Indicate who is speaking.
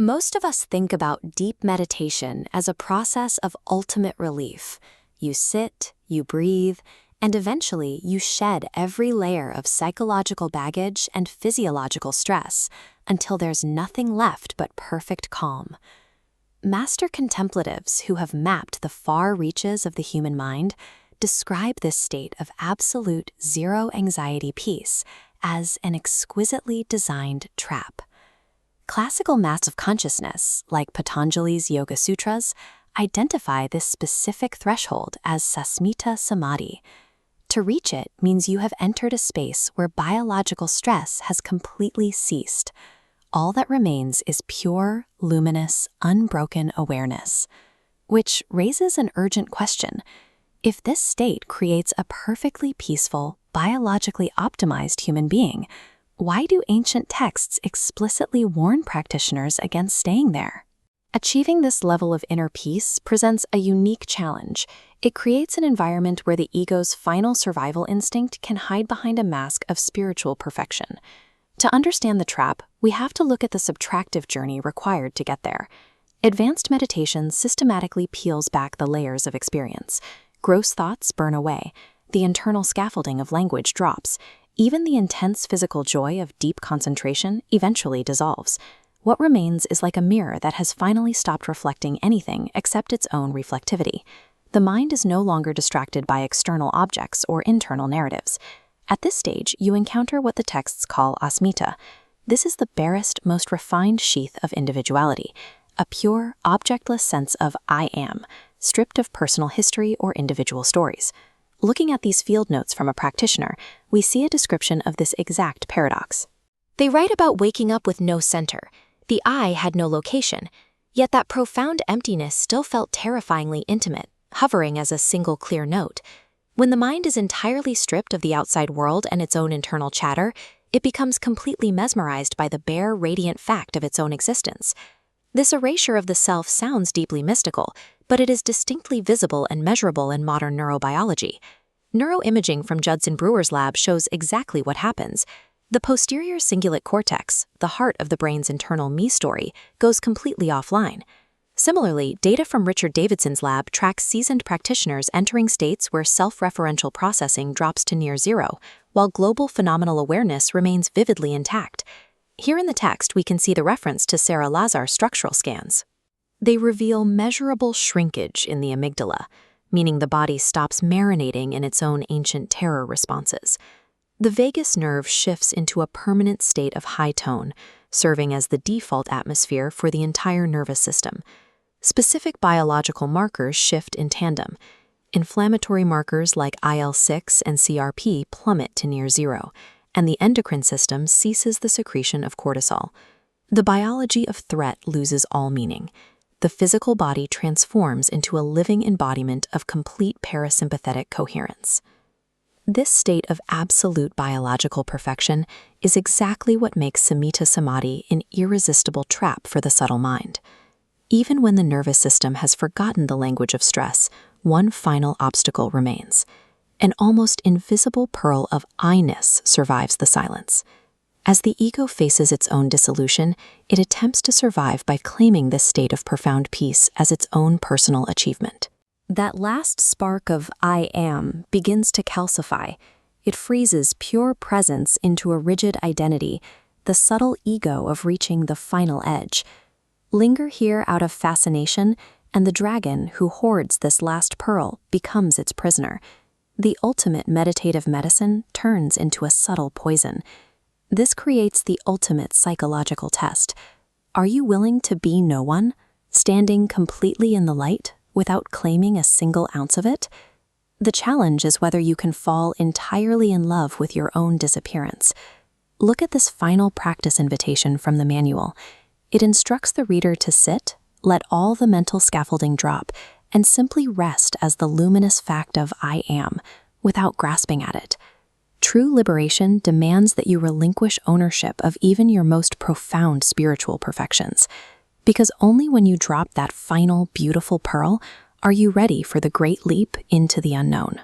Speaker 1: Most of us think about deep meditation as a process of ultimate relief. You sit, you breathe, and eventually you shed every layer of psychological baggage and physiological stress until there's nothing left but perfect calm. Master contemplatives who have mapped the far reaches of the human mind describe this state of absolute zero-anxiety peace as an exquisitely designed trap. Classical maps of consciousness, like Patanjali's Yoga Sutras, identify this specific threshold as Sasmita Samadhi. To reach it means you have entered a space where biological stress has completely ceased. All that remains is pure, luminous, unbroken awareness. Which raises an urgent question. If this state creates a perfectly peaceful, biologically optimized human being, why do ancient texts explicitly warn practitioners against staying there? Achieving this level of inner peace presents a unique challenge. It creates an environment where the ego's final survival instinct can hide behind a mask of spiritual perfection. To understand the trap, we have to look at the subtractive journey required to get there. Advanced meditation systematically peels back the layers of experience. Gross thoughts burn away. The internal scaffolding of language drops. Even the intense physical joy of deep concentration eventually dissolves. What remains is like a mirror that has finally stopped reflecting anything except its own reflectivity. The mind is no longer distracted by external objects or internal narratives. At this stage, you encounter what the texts call asmita. This is the barest, most refined sheath of individuality, a pure, objectless sense of I am, stripped of personal history or individual stories. Looking at these field notes from a practitioner, we see a description of this exact paradox. They write about waking up with no center. The I had no location, yet that profound emptiness still felt terrifyingly intimate, hovering as a single clear note. When the mind is entirely stripped of the outside world and its own internal chatter, it becomes completely mesmerized by the bare, radiant fact of its own existence. This erasure of the self sounds deeply mystical, but it is distinctly visible and measurable in modern neurobiology. Neuroimaging from Judson Brewer's lab shows exactly what happens. The posterior cingulate cortex, the heart of the brain's internal me story, goes completely offline. Similarly, data from Richard Davidson's lab tracks seasoned practitioners entering states where self-referential processing drops to near zero, while global phenomenal awareness remains vividly intact. Here in the text, we can see the reference to Sarah Lazar's structural scans. They reveal measurable shrinkage in the amygdala, meaning the body stops marinating in its own ancient terror responses. The vagus nerve shifts into a permanent state of high tone, serving as the default atmosphere for the entire nervous system. Specific biological markers shift in tandem. Inflammatory markers like IL-6 and CRP plummet to near zero, and the endocrine system ceases the secretion of cortisol. The biology of threat loses all meaning. The physical body transforms into a living embodiment of complete parasympathetic coherence. This state of absolute biological perfection is exactly what makes Samhita Samadhi an irresistible trap for the subtle mind. Even when the nervous system has forgotten the language of stress, one final obstacle remains. An almost invisible pearl of I-ness survives the silence. As the ego faces its own dissolution, it attempts to survive by claiming this state of profound peace as its own personal achievement. That last spark of I am begins to calcify. It freezes pure presence into a rigid identity, the subtle ego of reaching the final edge. Linger here out of fascination, and the dragon who hoards this last pearl becomes its prisoner. The ultimate meditative medicine turns into a subtle poison. This creates the ultimate psychological test. Are you willing to be no one, standing completely in the light without claiming a single ounce of it? The challenge is whether you can fall entirely in love with your own disappearance. Look at this final practice invitation from the manual. It instructs the reader to sit, let all the mental scaffolding drop, and simply rest as the luminous fact of I am, without grasping at it. True liberation demands that you relinquish ownership of even your most profound spiritual perfections, because only when you drop that final, beautiful pearl are you ready for the great leap into the unknown.